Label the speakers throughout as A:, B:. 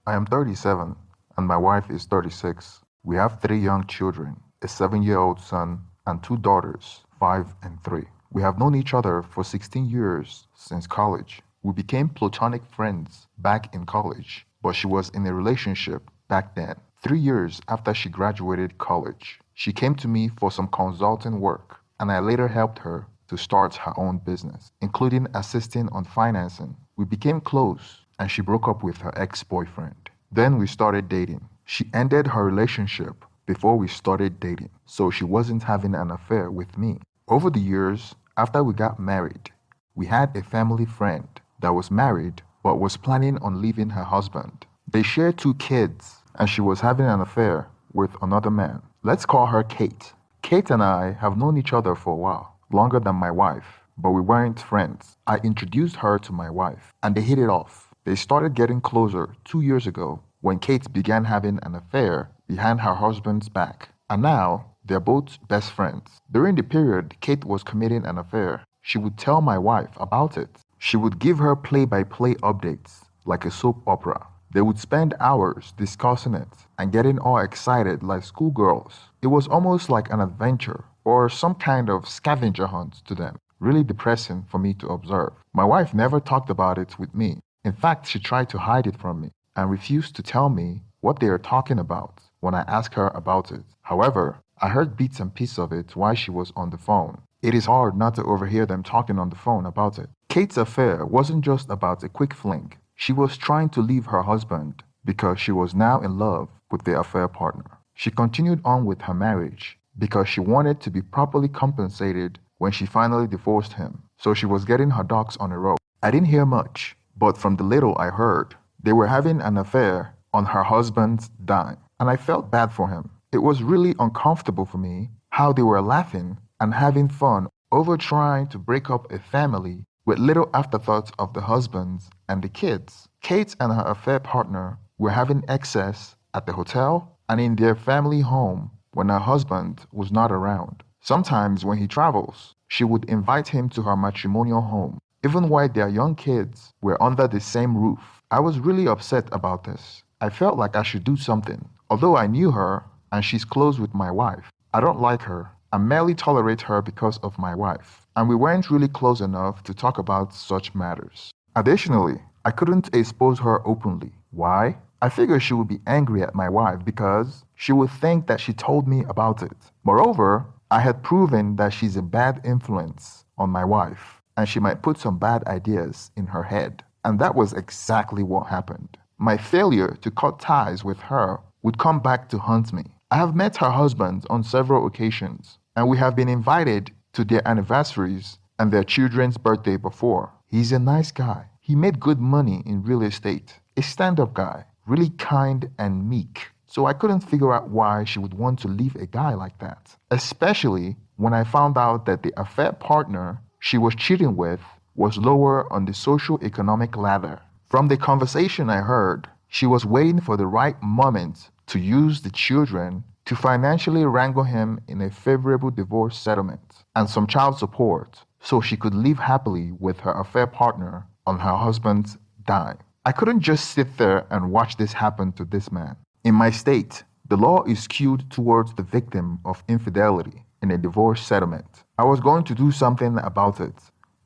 A: I am 37 and my wife is 36. We have three young children, a 7-year-old son and two daughters, 5 and 3. We have known each other for 16 years since college. We became platonic friends back in college, but she was in a relationship back then. 3 years after she graduated college, she came to me for some consulting work, and I later helped her to start her own business, including assisting on financing. We became close, and she broke up with her ex-boyfriend. Then we started dating. She ended her relationship before we started dating, so she wasn't having an affair with me. Over the years, after we got married, we had a family friend that was married but was planning on leaving her husband. They shared 2 kids, and she was having an affair with another man. Let's call her Kate. Kate and I have known each other for a while, longer than my wife, but we weren't friends. I introduced her to my wife, and they hit it off. They started getting closer 2 years ago when Kate began having an affair behind her husband's back. And now, they're both best friends. During the period Kate was committing an affair, she would tell my wife about it. She would give her play-by-play updates, like a soap opera. They would spend hours discussing it and getting all excited like schoolgirls. It was almost like an adventure or some kind of scavenger hunt to them. Really depressing for me to observe. My wife never talked about it with me. In fact, she tried to hide it from me and refused to tell me what they are talking about when I asked her about it. However, I heard bits and pieces of it while she was on the phone. It is hard not to overhear them talking on the phone about it. Kate's affair wasn't just about a quick fling. She was trying to leave her husband because she was now in love with the affair partner. She continued on with her marriage because she wanted to be properly compensated when she finally divorced him. So she was getting her ducks on a row. I didn't hear much, but from the little I heard, they were having an affair on her husband's dime, and I felt bad for him. It was really uncomfortable for me how they were laughing and having fun over trying to break up a family with little afterthoughts of the husbands and the kids. Kate and her affair partner were having excess at the hotel and in their family home when her husband was not around. Sometimes when he travels, she would invite him to her matrimonial home, even while their young kids were under the same roof. I was really upset about this. I felt like I should do something. Although I knew her and she's close with my wife, I don't like her. I merely tolerate her because of my wife, and we weren't really close enough to talk about such matters. Additionally, I couldn't expose her openly. Why? I figured she would be angry at my wife because she would think that she told me about it. Moreover, I had proven that she's a bad influence on my wife, and she might put some bad ideas in her head. And that was exactly what happened. My failure to cut ties with her would come back to haunt me. I have met her husband on several occasions, and we have been invited to their anniversaries and their children's birthday before. He's a nice guy. He made good money in real estate. A stand-up guy, really kind and meek. So I couldn't figure out why she would want to leave a guy like that. Especially when I found out that the affair partner she was cheating with was lower on the socio-economic ladder. From the conversation I heard, she was waiting for the right moment to use the children to financially wrangle him in a favorable divorce settlement and some child support so she could live happily with her affair partner on her husband's dime. I couldn't just sit there and watch this happen to this man. In my state, the law is skewed towards the victim of infidelity in a divorce settlement. I was going to do something about it,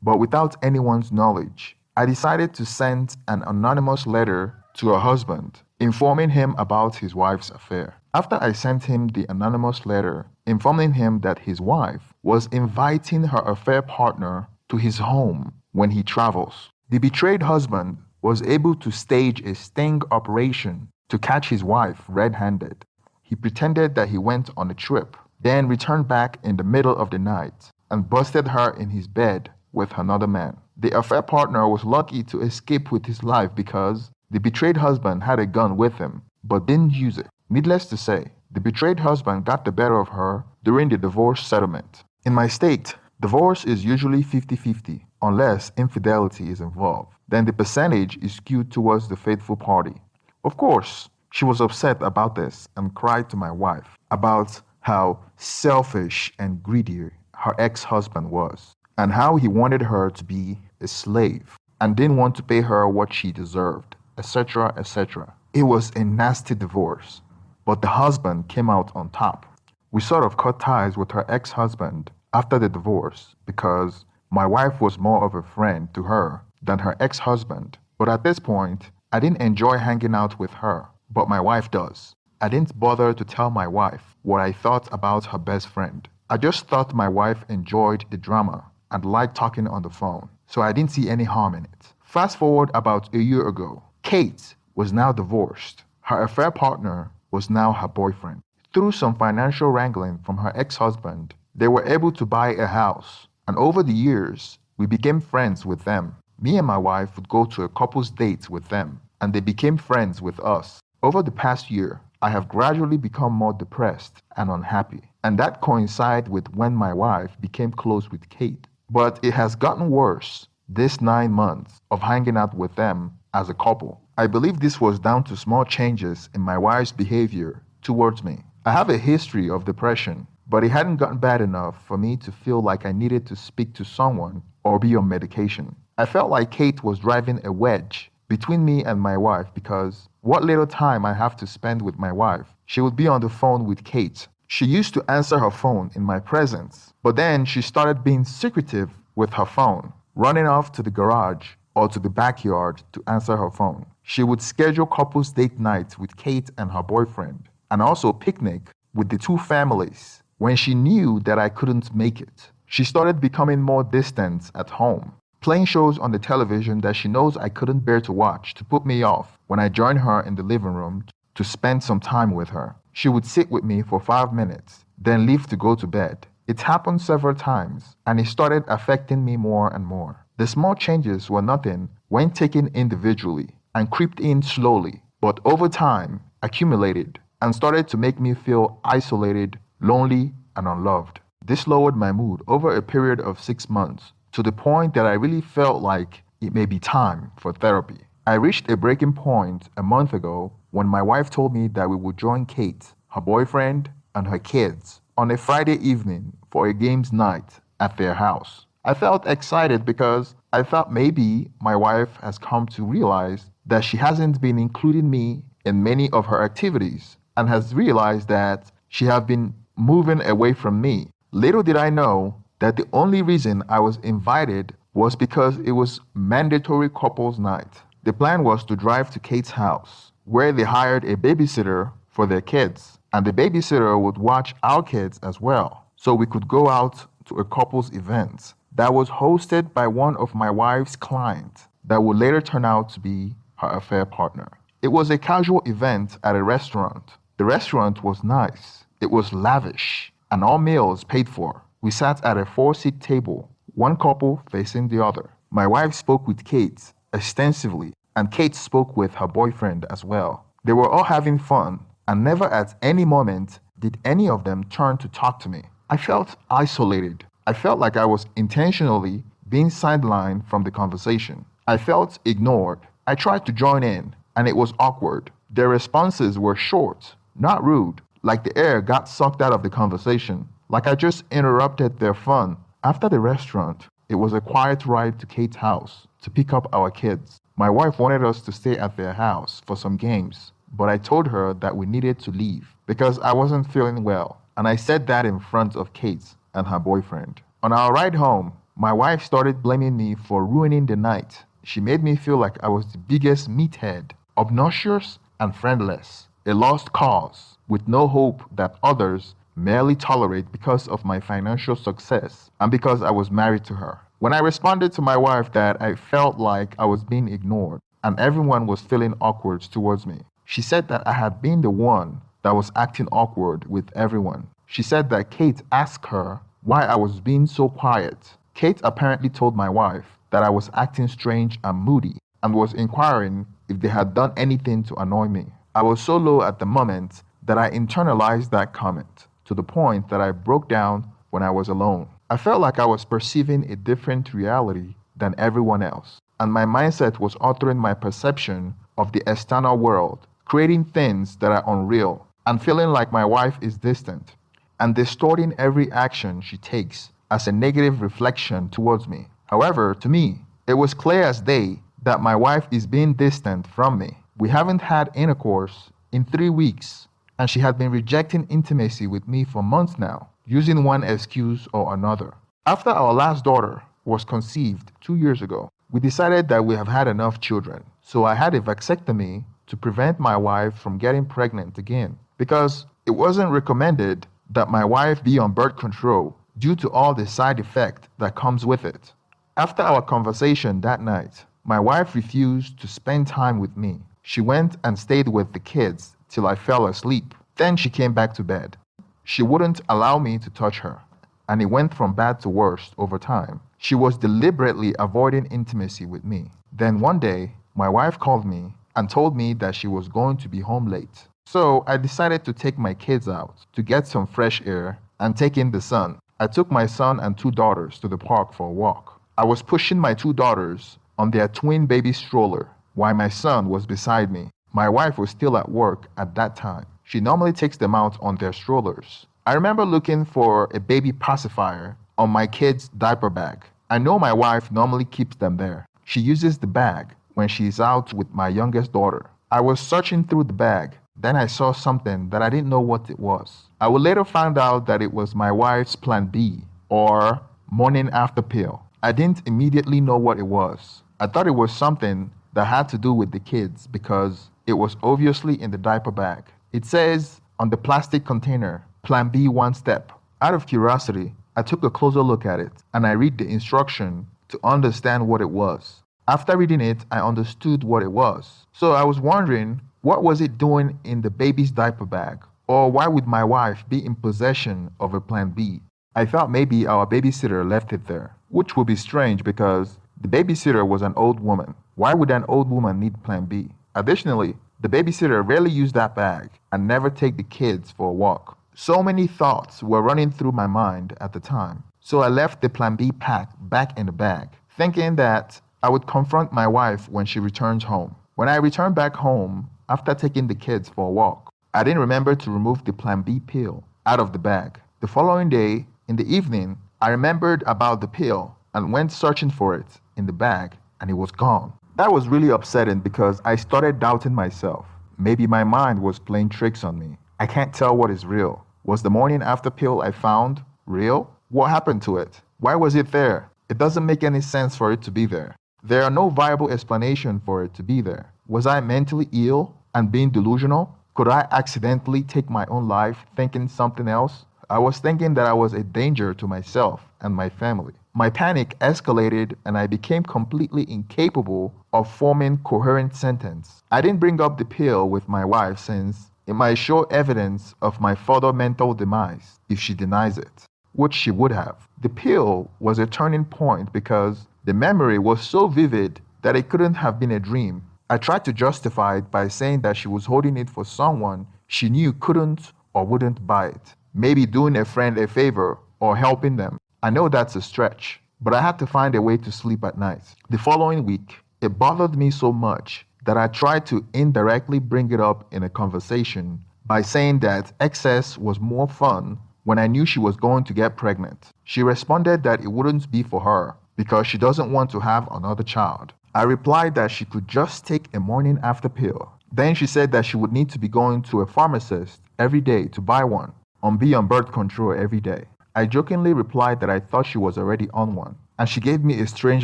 A: but without anyone's knowledge, I decided to send an anonymous letter to her husband, informing him about his wife's affair. After I sent him the anonymous letter, informing him that his wife was inviting her affair partner to his home when he travels, the betrayed husband was able to stage a sting operation to catch his wife red-handed. He pretended that he went on a trip, then returned back in the middle of the night and busted her in his bed with another man. The affair partner was lucky to escape with his life because the betrayed husband had a gun with him, but didn't use it. Needless to say, the betrayed husband got the better of her during the divorce settlement. In my state, divorce is usually 50-50 unless infidelity is involved. Then the percentage is skewed towards the faithful party. Of course, she was upset about this and cried to my wife about how selfish and greedy her ex-husband was and how he wanted her to be a slave and didn't want to pay her what she deserved, etc., etc. It was a nasty divorce, but the husband came out on top. We sort of cut ties with her ex-husband after the divorce because my wife was more of a friend to her than her ex-husband. But at this point, I didn't enjoy hanging out with her, but my wife does. I didn't bother to tell my wife what I thought about her best friend. I just thought my wife enjoyed the drama and liked talking on the phone, so I didn't see any harm in it. Fast forward about a year ago, Kate was now divorced. Her affair partner was now her boyfriend. Through some financial wrangling from her ex-husband, they were able to buy a house, and over the years, we became friends with them. Me and my wife would go to a couple's date with them, and they became friends with us. Over the past year, I have gradually become more depressed and unhappy, and that coincided with when my wife became close with Kate. But it has gotten worse this 9 months of hanging out with them as a couple. I believe this was down to small changes in my wife's behavior towards me. I have a history of depression, but it hadn't gotten bad enough for me to feel like I needed to speak to someone or be on medication. I felt like Kate was driving a wedge between me and my wife because what little time I have to spend with my wife, she would be on the phone with Kate. She used to answer her phone in my presence, but then she started being secretive with her phone, running off to the garage or to the backyard to answer her phone. She would schedule couples date nights with Kate and her boyfriend, and also picnic with the two families when she knew that I couldn't make it. She started becoming more distant at home, playing shows on the television that she knows I couldn't bear to watch to put me off when I joined her in the living room to spend some time with her. She would sit with me for 5 minutes, then leave to go to bed. It happened several times, and it started affecting me more and more. The small changes were nothing when taken individually and creeped in slowly, but over time accumulated and started to make me feel isolated, lonely, and unloved. This lowered my mood over a period of 6 months to the point that I really felt like it may be time for therapy. I reached a breaking point a month ago when my wife told me that we would join Kate, her boyfriend, and her kids on a Friday evening for a games night at their house. I felt excited because I thought maybe my wife has come to realize that she hasn't been including me in many of her activities and has realized that she has been moving away from me. Little did I know that the only reason I was invited was because it was mandatory couples night. The plan was to drive to Kate's house, where they hired a babysitter for their kids, and the babysitter would watch our kids as well, so we could go out to a couples event that was hosted by one of my wife's clients that would later turn out to be her affair partner. It was a casual event at a restaurant. The restaurant was nice. It was lavish, and all meals paid for. We sat at a 4-seat table, one couple facing the other. My wife spoke with Kate extensively, and Kate spoke with her boyfriend as well. They were all having fun, and never at any moment did any of them turn to talk to me. I felt isolated. I felt like I was intentionally being sidelined from the conversation. I felt ignored. I tried to join in, and it was awkward. Their responses were short, not rude, like the air got sucked out of the conversation, like I just interrupted their fun. After the restaurant, it was a quiet ride to Kate's house to pick up our kids. My wife wanted us to stay at their house for some games, but I told her that we needed to leave because I wasn't feeling well, and I said that in front of Kate and her boyfriend. On our ride home, my wife started blaming me for ruining the night. She made me feel like I was the biggest meathead, obnoxious and friendless, a lost cause with no hope that others merely tolerate because of my financial success and because I was married to her. When I responded to my wife that I felt like I was being ignored and everyone was feeling awkward towards me, she said that I had been the one that was acting awkward with everyone. She said that Kate asked her why I was being so quiet. Kate apparently told my wife that I was acting strange and moody and was inquiring if they had done anything to annoy me. I was so low at the moment that I internalized that comment to the point that I broke down when I was alone. I felt like I was perceiving a different reality than everyone else, and my mindset was altering my perception of the external world, creating things that are unreal, and feeling like my wife is distant, and distorting every action she takes as a negative reflection towards me. However, to me, it was clear as day that my wife is being distant from me. We haven't had intercourse in 3 weeks, and she had been rejecting intimacy with me for months now, using one excuse or another. After our last daughter was conceived 2 years ago, we decided that we have had enough children. So I had a vasectomy to prevent my wife from getting pregnant again because it wasn't recommended that my wife be on birth control due to all the side effect that comes with it. After our conversation that night, my wife refused to spend time with me. She went and stayed with the kids till I fell asleep. Then she came back to bed. She wouldn't allow me to touch her, and it went from bad to worse over time. She was deliberately avoiding intimacy with me. Then one day, my wife called me and told me that she was going to be home late. So I decided to take my kids out to get some fresh air and take in the sun. I took my son and 2 daughters to the park for a walk. I was pushing my 2 daughters on their twin baby stroller while my son was beside me. My wife was still at work at that time. She normally takes them out on their strollers. I remember looking for a baby pacifier on my kid's diaper bag. I know my wife normally keeps them there. She uses the bag when she is out with my youngest daughter. I was searching through the bag. Then I saw something that I didn't know what it was. I would later find out that it was my wife's Plan B, or morning after pill. I didn't immediately know what it was. I thought it was something that had to do with the kids because it was obviously in the diaper bag. It says on the plastic container, Plan B 1 step. Out of curiosity, I took a closer look at it and I read the instruction to understand what it was. After reading it, I understood what it was. So I was wondering, what was it doing in the baby's diaper bag? Or why would my wife be in possession of a Plan B? I thought maybe our babysitter left it there, which would be strange because the babysitter was an old woman. Why would an old woman need Plan B? Additionally, the babysitter rarely used that bag and never take the kids for a walk. So many thoughts were running through my mind at the time. So I left the Plan B pack back in the bag, thinking that I would confront my wife when she returns home. When I returned back home after taking the kids for a walk, I didn't remember to remove the Plan B pill out of the bag. The following day, in the evening, I remembered about the pill and went searching for it in the bag, and it was gone. That was really upsetting because I started doubting myself. Maybe my mind was playing tricks on me. I can't tell what is real. Was the morning after pill I found real? What happened to it? Why was it there? It doesn't make any sense for it to be there. There are no viable explanation for it to be there. Was I mentally ill and being delusional? Could I accidentally take my own life thinking something else? I was thinking that I was a danger to myself and my family. My panic escalated and I became completely incapable of forming coherent sentence. I didn't bring up the pill with my wife since it might show evidence of my further mental demise if she denies it, which she would have. The pill was a turning point because the memory was so vivid that it couldn't have been a dream. I tried to justify it by saying that she was holding it for someone she knew couldn't or wouldn't buy it. Maybe doing a friend a favor or helping them. I know that's a stretch, but I had to find a way to sleep at night. The following week, it bothered me so much that I tried to indirectly bring it up in a conversation by saying that excess was more fun when I knew she was going to get pregnant. She responded that it wouldn't be for her because she doesn't want to have another child. I replied that she could just take a morning after pill. Then she said that she would need to be going to a pharmacist every day to buy one and be on birth control every day. I jokingly replied that I thought she was already on one, and she gave me a strange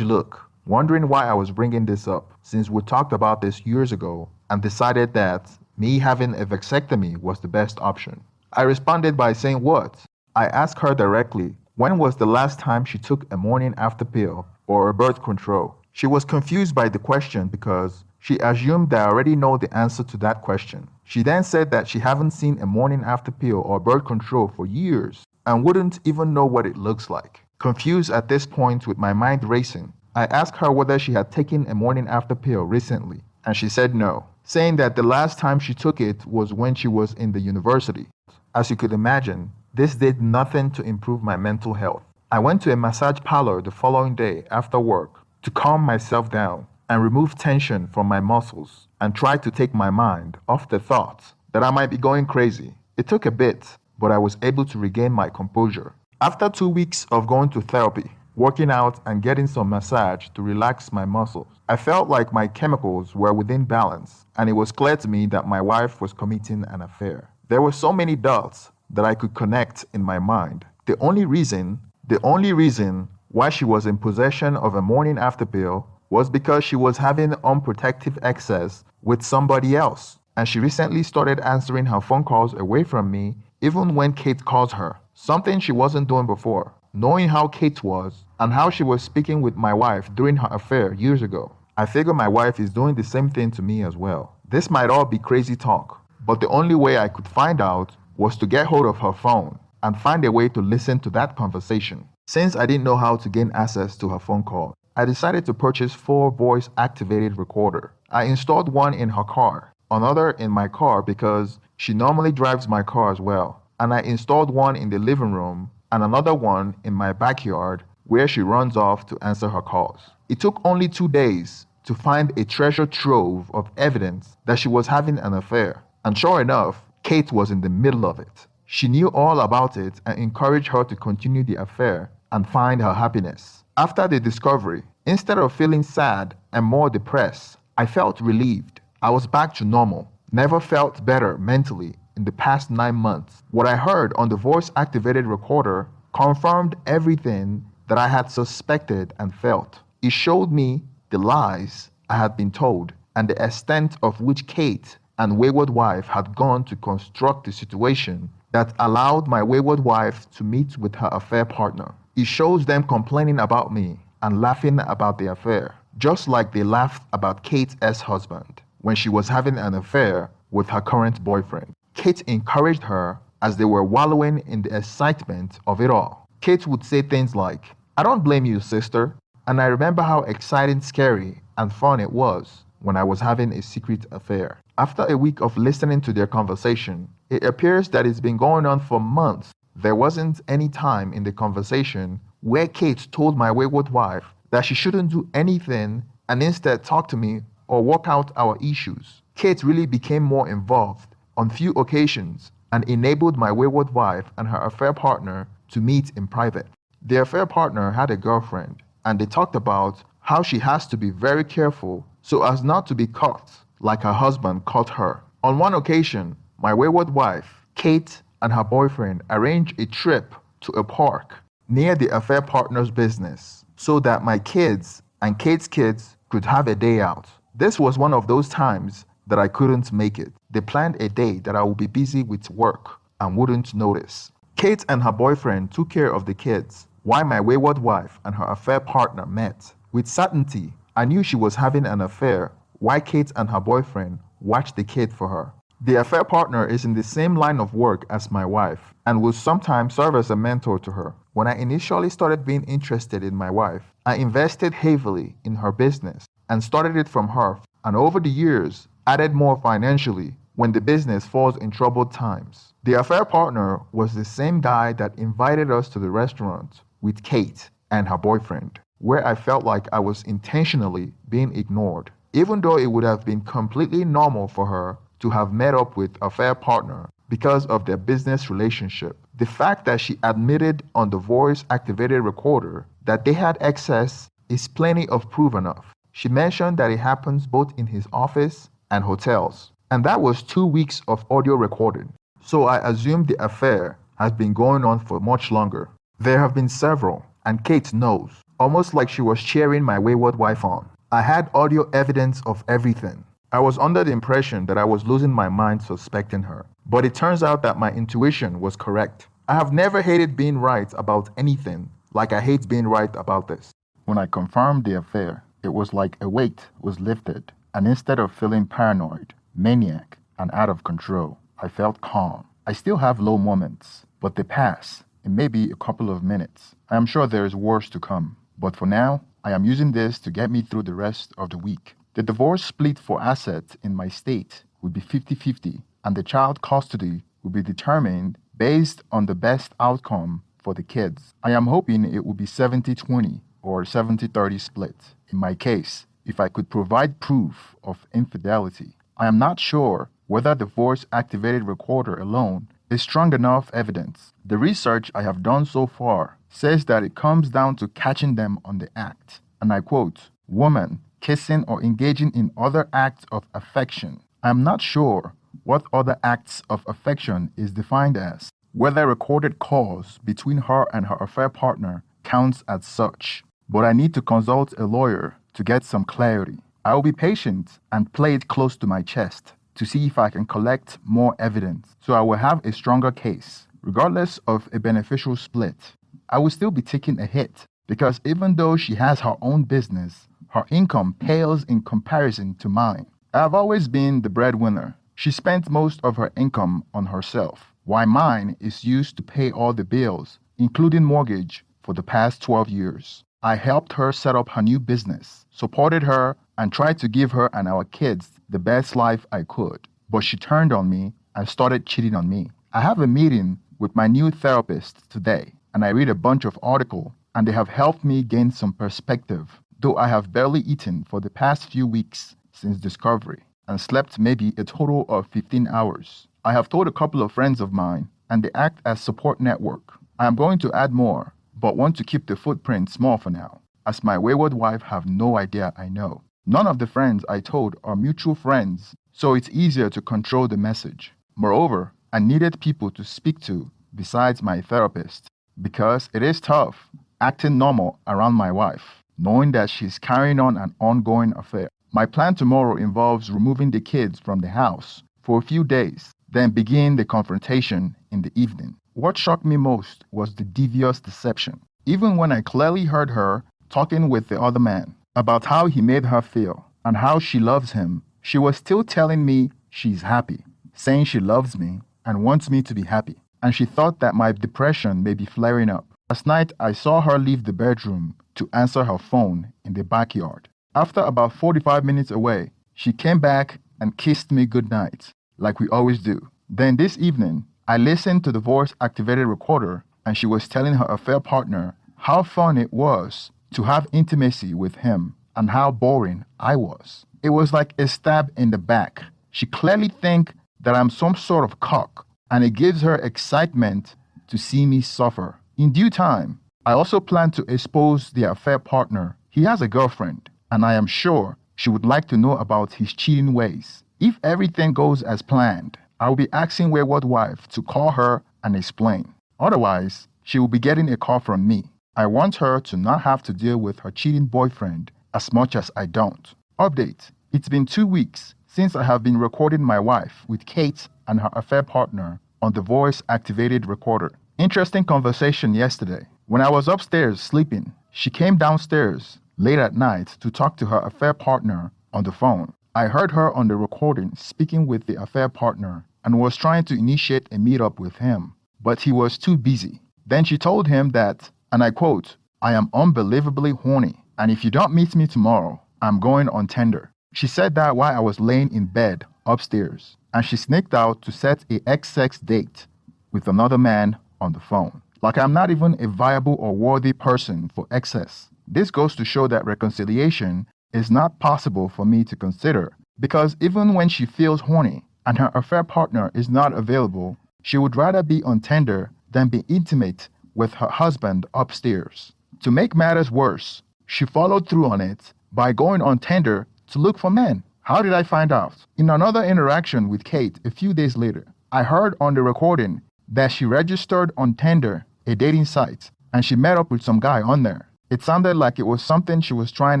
A: look, wondering why I was bringing this up since we talked about this years ago and decided that me having a vasectomy was the best option. I responded by saying what? I asked her directly, when was the last time she took a morning after pill or a birth control? She was confused by the question because she assumed that I already know the answer to that question. She then said that she hadn't seen a morning after pill or birth control for years and wouldn't even know what it looks like. Confused at this point with my mind racing, I asked her whether she had taken a morning after pill recently, and she said no, saying that the last time she took it was when she was in the university. As you could imagine, this did nothing to improve my mental health. I went to a massage parlor the following day after work to calm myself down and remove tension from my muscles and try to take my mind off the thoughts that I might be going crazy. It took a bit, but I was able to regain my composure. After 2 weeks of going to therapy, working out, and getting some massage to relax my muscles. I felt like my chemicals were within balance, and it was clear to me that my wife was committing an affair. There were so many dots that I could connect in my mind. The only reason why she was in possession of a morning after pill was because she was having unprotected excess with somebody else. And she recently started answering her phone calls away from me even when Kate calls her, something she wasn't doing before. Knowing how Kate was and how she was speaking with my wife during her affair years ago, I figure my wife is doing the same thing to me as well. This might all be crazy talk, but the only way I could find out was to get hold of her phone and find a way to listen to that conversation. Since I didn't know how to gain access to her phone call, I decided to purchase 4 voice-activated recorder. I installed one in her car, another in my car because she normally drives my car as well, and I installed one in the living room and another one in my backyard where she runs off to answer her calls. It took only 2 days to find a treasure trove of evidence that she was having an affair. And sure enough, Kate was in the middle of it. She knew all about it and encouraged her to continue the affair and find her happiness. After the discovery, instead of feeling sad and more depressed, I felt relieved. I was back to normal. Never felt better mentally in the past 9 months. What I heard on the voice-activated recorder confirmed everything that I had suspected and felt. It showed me the lies I had been told and the extent of which Kate and wayward wife had gone to construct the situation that allowed my wayward wife to meet with her affair partner. It shows them complaining about me and laughing about the affair, just like they laughed about Kate's ex-husband when she was having an affair with her current boyfriend. Kate encouraged her as they were wallowing in the excitement of it all. Kate would say things like, "I don't blame you, sister." And I remember how exciting, scary, and fun it was when I was having a secret affair. After a week of listening to their conversation, it appears that it's been going on for months. There wasn't any time in the conversation where Kate told my wayward wife that she shouldn't do anything and instead talk to me or work out our issues. Kate really became more involved on few occasions and enabled my wayward wife and her affair partner to meet in private. The affair partner had a girlfriend, and they talked about how she has to be very careful so as not to be caught like her husband caught her. On one occasion, my wayward wife, Kate, and her boyfriend arranged a trip to a park near the affair partner's business so that my kids and Kate's kids could have a day out. This was one of those times that I couldn't make it. They planned a day that I would be busy with work and wouldn't notice. Kate and her boyfriend took care of the kids while my wayward wife and her affair partner met. With certainty, I knew she was having an affair while Kate and her boyfriend watched the kid for her. The affair partner is in the same line of work as my wife and will sometimes serve as a mentor to her. When I initially started being interested in my wife, I invested heavily in her business and started it from her, and over the years, added more financially when the business falls in troubled times. The affair partner was the same guy that invited us to the restaurant with Kate and her boyfriend, where I felt like I was intentionally being ignored, even though it would have been completely normal for her to have met up with a affair partner because of their business relationship. The fact that she admitted on the voice-activated recorder that they had excess is plenty of proof enough. She mentioned that it happens both in his office and hotels, and that was 2 weeks of audio recording. So I assume the affair has been going on for much longer. There have been several, and Kate knows, almost like she was cheering my wayward wife on. I had audio evidence of everything. I was under the impression that I was losing my mind suspecting her, but it turns out that my intuition was correct. I have never hated being right about anything like I hate being right about this. When I confirmed the affair, it was like a weight was lifted, and instead of feeling paranoid, maniac, and out of control, I felt calm. I still have low moments, but they pass in maybe a couple of minutes. I am sure there is worse to come, but for now, I am using this to get me through the rest of the week. The divorce split for assets in my state would be 50-50, and the child custody will be determined based on the best outcome for the kids. I am hoping it will be 70-20 or 70-30 split. In my case, if I could provide proof of infidelity, I am not sure whether the voice-activated recorder alone is strong enough evidence. The research I have done so far says that it comes down to catching them on the act. And I quote, "Woman, kissing or engaging in other acts of affection." I'm not sure what other acts of affection is defined as, whether recorded calls between her and her affair partner counts as such. But I need to consult a lawyer to get some clarity. I will be patient and play it close to my chest to see if I can collect more evidence so I will have a stronger case. Regardless of a beneficial split, I will still be taking a hit because even though she has her own business, her income pales in comparison to mine. I have always been the breadwinner. She spent most of her income on herself, while mine is used to pay all the bills, including mortgage, for the past 12 years. I helped her set up her new business, supported her, and tried to give her and our kids the best life I could. But she turned on me and started cheating on me. I have a meeting with my new therapist today, and I read a bunch of articles, and they have helped me gain some perspective, though I have barely eaten for the past few weeks since discovery and slept maybe a total of 15 hours. I have told a couple of friends of mine, and they act as support network. I am going to add more, but want to keep the footprint small for now, as my wayward wife have no idea I know. None of the friends I told are mutual friends, so it's easier to control the message. Moreover, I needed people to speak to besides my therapist, because it is tough acting normal around my wife, knowing that she's carrying on an ongoing affair. My plan tomorrow involves removing the kids from the house for a few days, then begin the confrontation in the evening. What shocked me most was the devious deception. Even when I clearly heard her talking with the other man about how he made her feel and how she loves him, she was still telling me she's happy, saying she loves me and wants me to be happy. And she thought that my depression may be flaring up. Last night, I saw her leave the bedroom to answer her phone in the backyard. After about 45 minutes away, she came back and kissed me goodnight, like we always do. Then this evening, I listened to the voice-activated recorder, and she was telling her affair partner how fun it was to have intimacy with him and how boring I was. It was like a stab in the back. She clearly thinks that I'm some sort of cock, and it gives her excitement to see me suffer. In due time, I also plan to expose the affair partner. He has a girlfriend, and I am sure she would like to know about his cheating ways. If everything goes as planned, I will be asking wayward wife to call her and explain. Otherwise, she will be getting a call from me. I want her to not have to deal with her cheating boyfriend as much as I don't. Update: it's been 2 weeks since I have been recording my wife with Kate and her affair partner on the voice-activated recorder. Interesting conversation yesterday. When I was upstairs sleeping, she came downstairs late at night to talk to her affair partner on the phone. I heard her on the recording speaking with the affair partner and was trying to initiate a meetup with him, but he was too busy. Then she told him that, and I quote, "I am unbelievably horny, and if you don't meet me tomorrow, I'm going on Tinder." She said that while I was laying in bed upstairs, and she sneaked out to set a XX date with another man on the phone. Like I'm not even a viable or worthy person for excess. This goes to show that reconciliation is not possible for me to consider, because even when she feels horny and her affair partner is not available, she would rather be on Tinder than be intimate with her husband upstairs. To make matters worse, she followed through on it by going on Tinder to look for men. How did I find out? In another interaction with Kate a few days later, I heard on the recording that she registered on Tinder, a dating site, and she met up with some guy on there. It sounded like it was something she was trying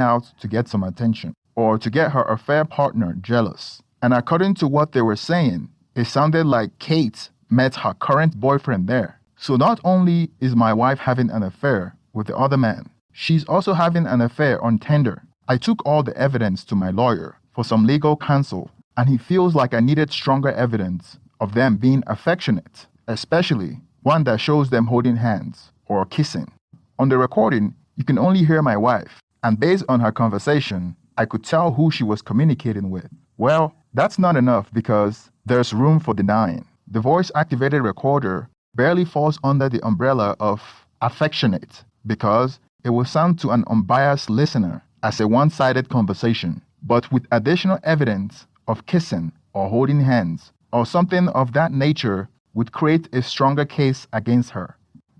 A: out to get some attention or to get her affair partner jealous. And according to what they were saying, it sounded like Kate met her current boyfriend there. So not only is my wife having an affair with the other man, she's also having an affair on Tinder. I took all the evidence to my lawyer for some legal counsel, and he feels like I needed stronger evidence of them being affectionate, especially one that shows them holding hands or kissing. On the recording, you can only hear my wife, and based on her conversation, I could tell who she was communicating with. Well, that's not enough because there's room for denying. The voice-activated recorder barely falls under the umbrella of affectionate because it will sound to an unbiased listener as a one-sided conversation, but with additional evidence of kissing or holding hands or something of that nature would create a stronger case against her.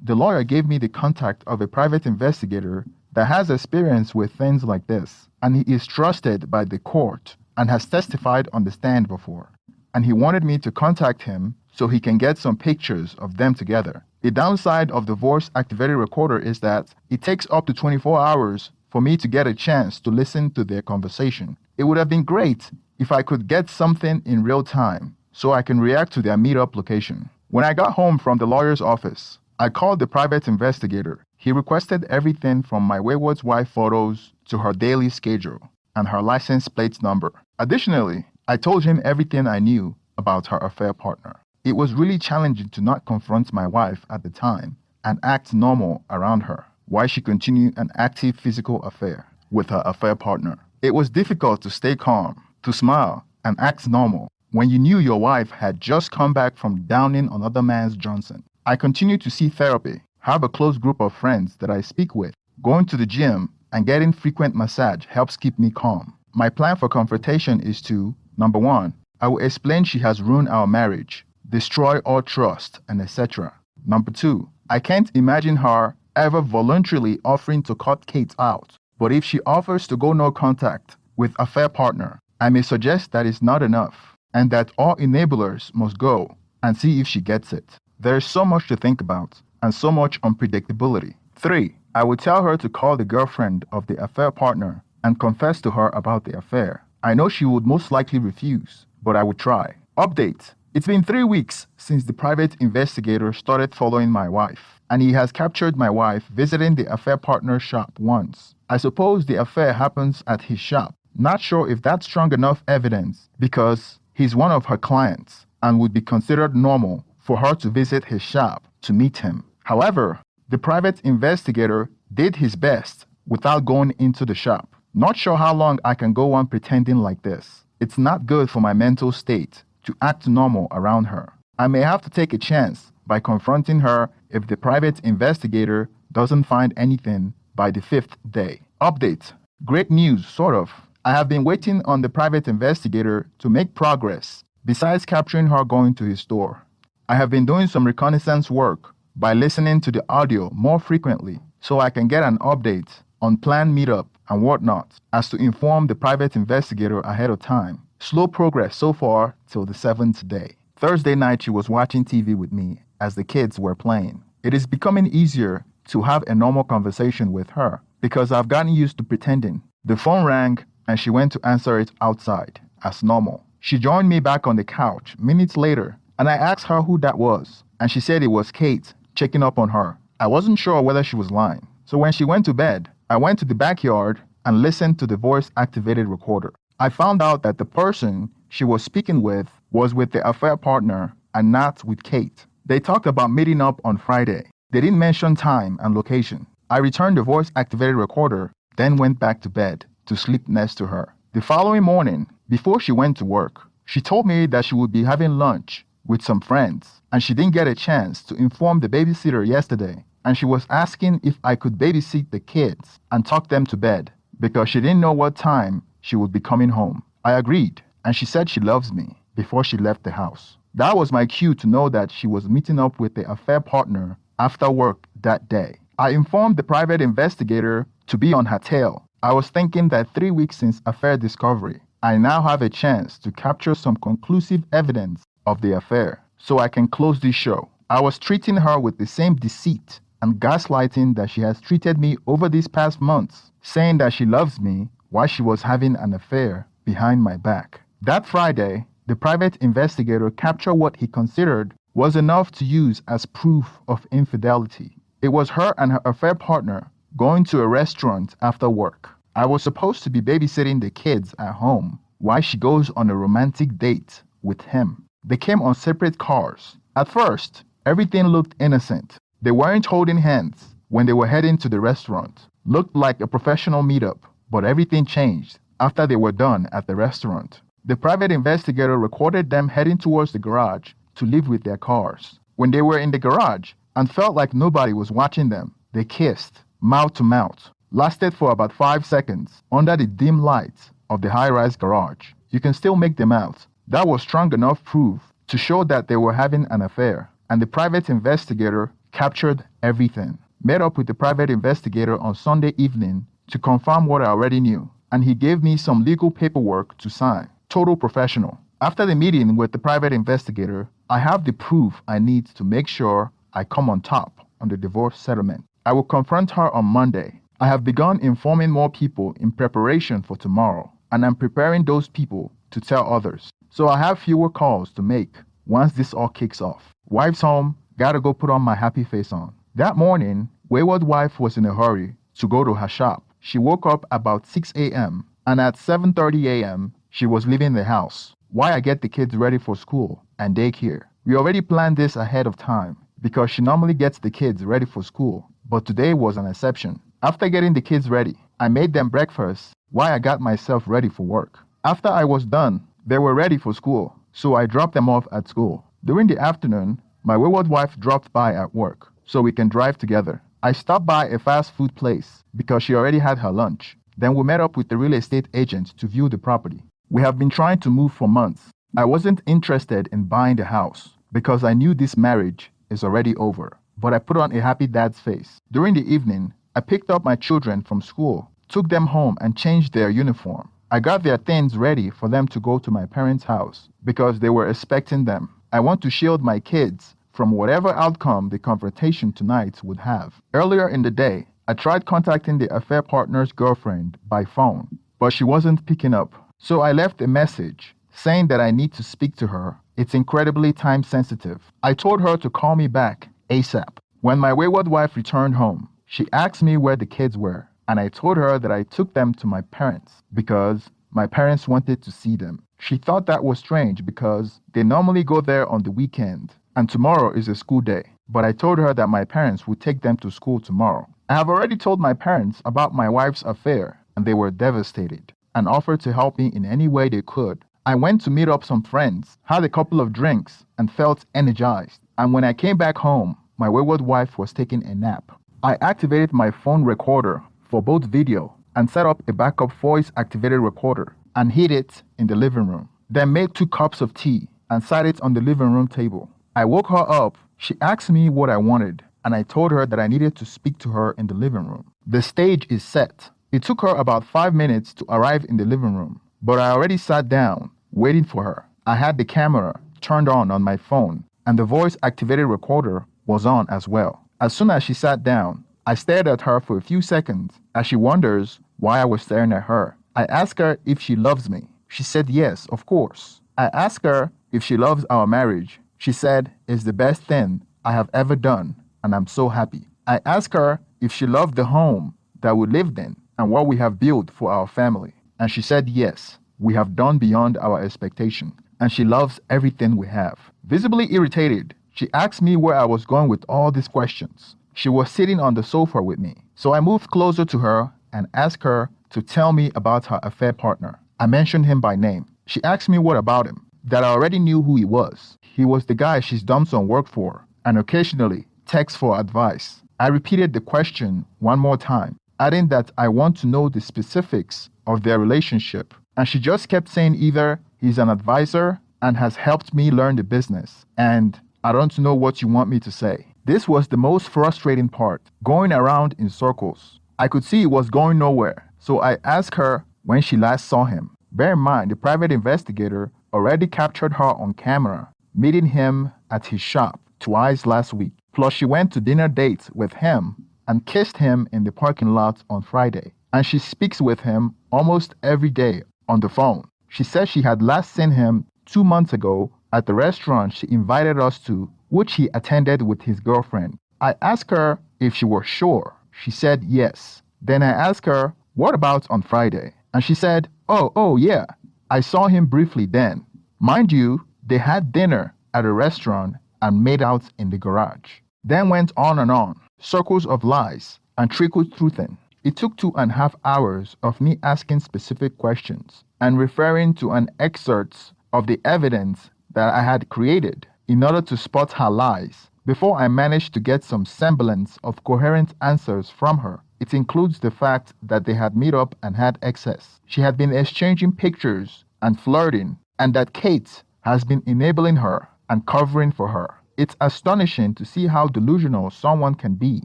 A: the lawyer gave me the contact of a private investigator that has experience with things like this, and he is trusted by the court and has testified on the stand before. And he wanted me to contact him so he can get some pictures of them together. The downside of the voice-activated recorder is that it takes up to 24 hours for me to get a chance to listen to their conversation. It would have been great if I could get something in real time so I can react to their meetup location. When I got home from the lawyer's office, I called the private investigator. He requested everything from my wayward wife photos to her daily schedule and her license plate number. Additionally, I told him everything I knew about her affair partner. It was really challenging to not confront my wife at the time and act normal around her while she continued an active physical affair with her affair partner. It was difficult to stay calm, to smile, and act normal when you knew your wife had just come back from downing another man's Johnson. I continue to see therapy, have a close group of friends that I speak with. Going to the gym and getting frequent massage helps keep me calm. My plan for confrontation is to, number one, I will explain she has ruined our marriage, destroy all trust, and etc. Number two, I can't imagine her ever voluntarily offering to cut Kate out. But if she offers to go no contact with a affair partner, I may suggest that is not enough and that all enablers must go and see if she gets it. There is so much to think about and so much unpredictability. 3. I would tell her to call the girlfriend of the affair partner and confess to her about the affair. I know she would most likely refuse, but I would try. Update. It's been 3 weeks since the private investigator started following my wife, and he has captured my wife visiting the affair partner's shop once. I suppose the affair happens at his shop. Not sure if that's strong enough evidence because he's one of her clients and would be considered normal for her to visit his shop to meet him. However, the private investigator did his best without going into the shop. Not sure how long I can go on pretending like this. It's not good for my mental state to act normal around her. I may have to take a chance by confronting her if the private investigator doesn't find anything by the 5th day. Update. Great news, sort of. I have been waiting on the private investigator to make progress besides capturing her going to his store. I have been doing some reconnaissance work by listening to the audio more frequently so I can get an update on planned meetup and whatnot as to inform the private investigator ahead of time. Slow progress so far till the 7th day. Thursday night she was watching TV with me as the kids were playing. It is becoming easier to have a normal conversation with her because I've gotten used to pretending. The phone rang and she went to answer it outside as normal. She joined me back on the couch minutes later and I asked her who that was and she said it was Kate checking up on her. I wasn't sure whether she was lying. So when she went to bed, I went to the backyard and listened to the voice-activated recorder. I found out that the person she was speaking with was with the affair partner and not with Kate. They talked about meeting up on Friday. They didn't mention time and location. I returned the voice-activated recorder, then went back to bed to sleep next to her. The following morning, before she went to work, she told me that she would be having lunch with some friends and she didn't get a chance to inform the babysitter yesterday, and she was asking if I could babysit the kids and tuck them to bed because she didn't know what time she would be coming home. I agreed, and she said she loves me before she left the house. That was my cue to know that she was meeting up with the affair partner after work that day. I informed the private investigator to be on her tail. I was thinking that 3 weeks since affair discovery, I now have a chance to capture some conclusive evidence of the affair so I can close this show. I was treating her with the same deceit and gaslighting that she has treated me over these past months, saying that she loves me while she was having an affair behind my back. That Friday, the private investigator captured what he considered was enough to use as proof of infidelity. It was her and her affair partner going to a restaurant after work. I was supposed to be babysitting the kids at home while she goes on a romantic date with him. They came on separate cars. At first, everything looked innocent. They weren't holding hands when they were heading to the restaurant. Looked like a professional meetup, but everything changed after they were done at the restaurant. The private investigator recorded them heading towards the garage to leave with their cars. When they were in the garage and felt like nobody was watching them, they kissed, mouth to mouth. Lasted for about 5 seconds under the dim lights of the high-rise garage. You can still make them out. That was strong enough proof to show that they were having an affair, and the private investigator captured everything, met up with the private investigator on Sunday evening to confirm what I already knew, and he gave me some legal paperwork to sign. Total professional. After the meeting with the private investigator, I have the proof I need to make sure I come on top on the divorce settlement. I will confront her on Monday. I have begun informing more people in preparation for tomorrow, and I'm preparing those people to tell others. So I have fewer calls to make once this all kicks off. Wife's home, gotta go put on my happy face on. That morning, wayward wife was in a hurry to go to her shop. She woke up about 6 a.m. and at 7:30 a.m., she was leaving the house. Why I get the kids ready for school and daycare. We already planned this ahead of time because she normally gets the kids ready for school, but today was an exception. After getting the kids ready, I made them breakfast while I got myself ready for work. After I was done, they were ready for school, so I dropped them off at school. During the afternoon, my wayward wife dropped by at work so we can drive together. I stopped by a fast food place because she already had her lunch. Then we met up with the real estate agent to view the property. We have been trying to move for months. I wasn't interested in buying the house because I knew this marriage is already over, but I put on a happy dad's face. During the evening, I picked up my children from school, took them home and changed their uniform. I got their things ready for them to go to my parents' house because they were expecting them. I want to shield my kids from whatever outcome the confrontation tonight would have. Earlier in the day, I tried contacting the affair partner's girlfriend by phone, but she wasn't picking up. So I left a message saying that I need to speak to her. It's incredibly time sensitive. I told her to call me back ASAP. When my wayward wife returned home, she asked me where the kids were, and I told her that I took them to my parents because my parents wanted to see them. She thought that was strange because they normally go there on the weekend, and tomorrow is a school day. But I told her that my parents would take them to school tomorrow. I have already told my parents about my wife's affair, and they were devastated and offered to help me in any way they could. I went to meet up some friends, had a couple of drinks, and felt energized. And when I came back home, my wayward wife was taking a nap. I activated my phone recorder for both video and set up a backup voice-activated recorder and hid it in the living room. Then made 2 cups of tea and sat it on the living room table. I woke her up. She asked me what I wanted, and I told her that I needed to speak to her in the living room. The stage is set. It took her about 5 minutes to arrive in the living room, but I already sat down, waiting for her. I had the camera turned on my phone, and the voice-activated recorder was on as well. As soon as she sat down, I stared at her for a few seconds as she wonders why I was staring at her. I asked her if she loves me. She said yes, of course. I asked her if she loves our marriage. She said it's the best thing I have ever done, and I'm so happy. I asked her if she loved the home that we lived in and what we have built for our family. And she said yes, we have done beyond our expectation, and she loves everything we have. Visibly irritated, she asked me where I was going with all these questions. She was sitting on the sofa with me, so I moved closer to her and asked her to tell me about her affair partner. I mentioned him by name. She asked me what about him, that I already knew who he was. He was the guy she's done some work for and occasionally texts for advice. I repeated the question one more time, adding that I want to know the specifics of their relationship. And she just kept saying either he's an advisor and has helped me learn the business, and I don't know what you want me to say. This was the most frustrating part, going around in circles. I could see it was going nowhere, so I asked her when she last saw him. Bear in mind, the private investigator already captured her on camera, meeting him at his shop twice last week. Plus, she went to dinner dates with him and kissed him in the parking lot on Friday. And she speaks with him almost every day on the phone. She said she had last seen him 2 months ago at the restaurant she invited us to, which he attended with his girlfriend. I asked her if she was sure. She said yes. Then I asked her, what about on Friday? And she said, oh yeah, I saw him briefly then. Mind you, they had dinner at a restaurant and made out in the garage. Then went on and on, circles of lies and trickled truthing. It took 2.5 hours of me asking specific questions and referring to an excerpt of the evidence that I had created in order to spot her lies before I managed to get some semblance of coherent answers from her. It includes the fact that they had met up and had excess. She had been exchanging pictures and flirting, and that Kate has been enabling her and covering for her. It's astonishing to see how delusional someone can be.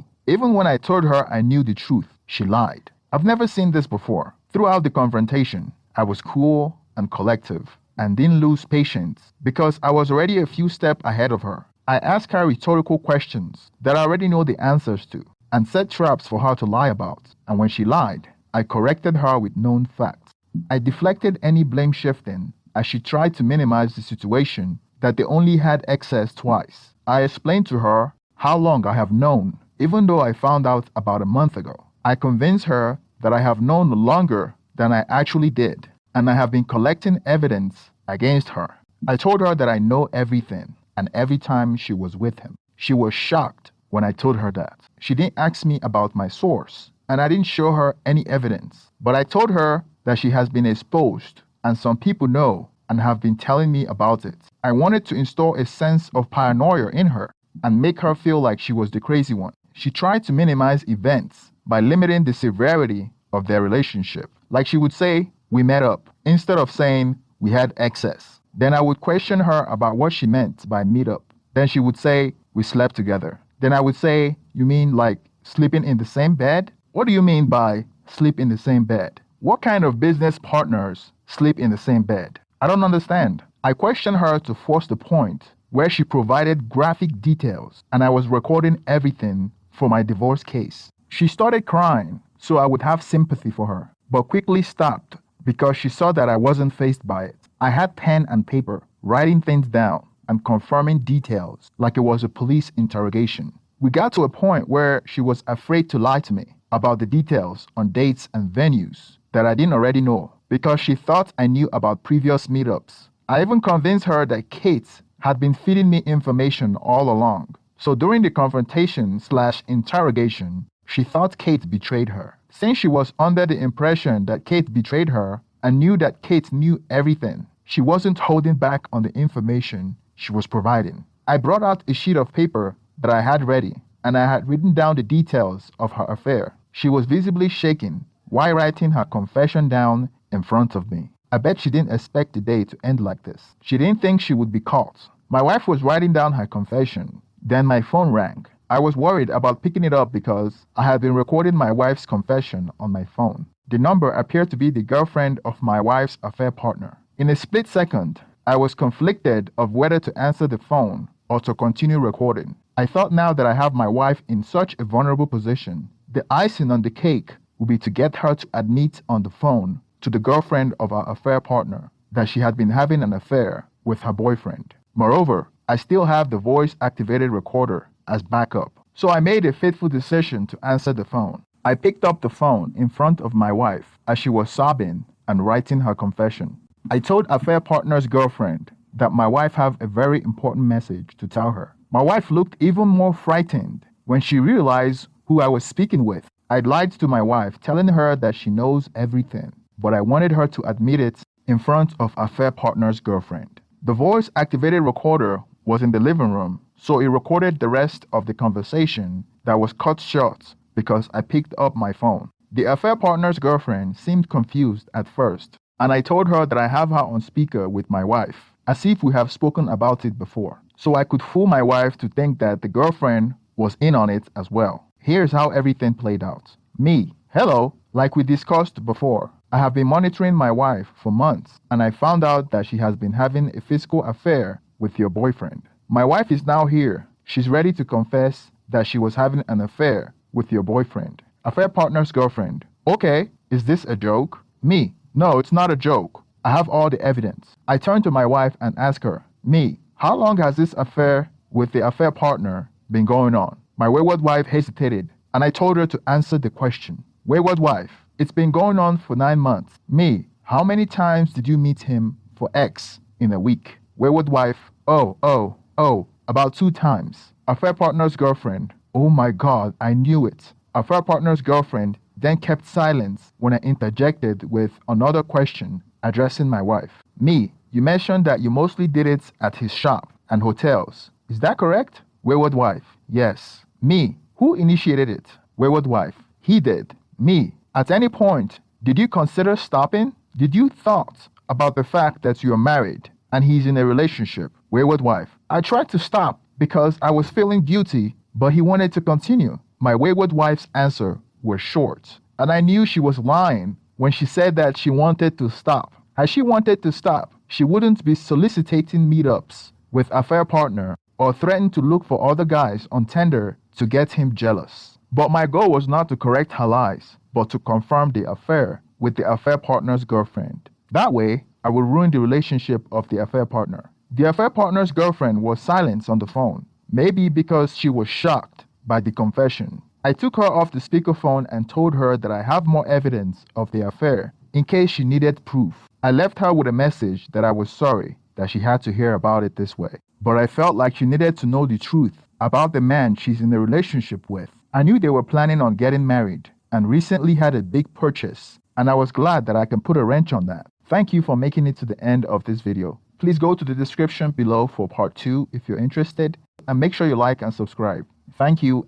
A: Even when I told her I knew the truth, she lied. I've never seen this before. Throughout the confrontation, I was cool and collective and didn't lose patience because I was already a few steps ahead of her. I asked her rhetorical questions that I already know the answers to and set traps for her to lie about. And when she lied, I corrected her with known facts. I deflected any blame shifting as she tried to minimize the situation that they only had excess twice. I explained to her how long I have known, even though I found out about a month ago. I convinced her that I have known longer than I actually did, and I have been collecting evidence against her. I told her that I know everything, and every time she was with him. She was shocked when I told her that. She didn't ask me about my source, and I didn't show her any evidence. But I told her that she has been exposed, and some people know and have been telling me about it. I wanted to install a sense of paranoia in her and make her feel like she was the crazy one. She tried to minimize events by limiting the severity of their relationship. Like she would say, "We met up," instead of saying, "We had excess." Then I would question her about what she meant by meet up. Then she would say, "We slept together." Then I would say, "You mean like sleeping in the same bed? What do you mean by sleep in the same bed? What kind of business partners sleep in the same bed? I don't understand." I questioned her to force the point where she provided graphic details and I was recording everything for my divorce case. She started crying so I would have sympathy for her, but quickly stopped because she saw that I wasn't fazed by it. I had pen and paper, writing things down and confirming details like it was a police interrogation. We got to a point where she was afraid to lie to me about the details on dates and venues that I didn't already know because she thought I knew about previous meetups. I even convinced her that Kate had been feeding me information all along. So during the confrontation/interrogation, she thought Kate betrayed her. Since she was under the impression that Kate betrayed her and knew that Kate knew everything, she wasn't holding back on the information she was providing. I brought out a sheet of paper that I had ready, and I had written down the details of her affair. She was visibly shaking while writing her confession down in front of me. I bet she didn't expect the day to end like this. She didn't think she would be caught. My wife was writing down her confession. Then my phone rang. I was worried about picking it up because I had been recording my wife's confession on my phone. The number appeared to be the girlfriend of my wife's affair partner. In a split second, I was conflicted of whether to answer the phone or to continue recording. I thought now that I have my wife in such a vulnerable position, the icing on the cake would be to get her to admit on the phone to the girlfriend of our affair partner that she had been having an affair with her boyfriend. Moreover, I still have the voice-activated recorder as backup. So I made a fateful decision to answer the phone. I picked up the phone in front of my wife as she was sobbing and writing her confession. I told affair partner's girlfriend that my wife have a very important message to tell her. My wife looked even more frightened when she realized who I was speaking with. I'd lied to my wife, telling her that she knows everything, but I wanted her to admit it in front of affair partner's girlfriend. The voice-activated recorder was in the living room, so it recorded the rest of the conversation that was cut short because I picked up my phone. The affair partner's girlfriend seemed confused at first, and I told her that I have her on speaker with my wife, as if we have spoken about it before, so I could fool my wife to think that the girlfriend was in on it as well. Here's how everything played out. Me, hello, like we discussed before. I have been monitoring my wife for months, and I found out that she has been having a physical affair with your boyfriend. My wife is now here. She's ready to confess that she was having an affair with your boyfriend. Affair partner's girlfriend. Okay, is this a joke? Me, no, it's not a joke. I have all the evidence. I turn to my wife and ask her, me, how long has this affair with the affair partner been going on? My wayward wife hesitated, and I told her to answer the question. Wayward wife, it's been going on for 9 months. Me, how many times did you meet him for X in a week? Wayward wife, about 2 times. Affair partner's girlfriend, oh my God, I knew it. Affair partner's girlfriend then kept silence when I interjected with another question addressing my wife. Me, you mentioned that you mostly did it at his shop and hotels. Is that correct? Wayward wife, yes. Me, who initiated it? Wayward wife, he did. Me, at any point, did you consider stopping? Did you thought about the fact that you're married and he's in a relationship? Wayward wife, I tried to stop, because I was feeling guilty, but he wanted to continue. My wayward wife's answer was short, and I knew she was lying when she said that she wanted to stop. Had she wanted to stop, she wouldn't be soliciting meetups with a affair partner or threaten to look for other guys on Tinder to get him jealous. But my goal was not to correct her lies, but to confirm the affair with the affair partner's girlfriend. That way, I would ruin the relationship of the affair partner. The affair partner's girlfriend was silent on the phone, maybe because she was shocked by the confession. I took her off the speakerphone and told her that I have more evidence of the affair in case she needed proof. I left her with a message that I was sorry that she had to hear about it this way, but I felt like she needed to know the truth about the man she's in a relationship with. I knew they were planning on getting married and recently had a big purchase, and I was glad that I can put a wrench on that. Thank you for making it to the end of this video. Please go to the description below for part 2 if you're interested, and make sure you like and subscribe. Thank you.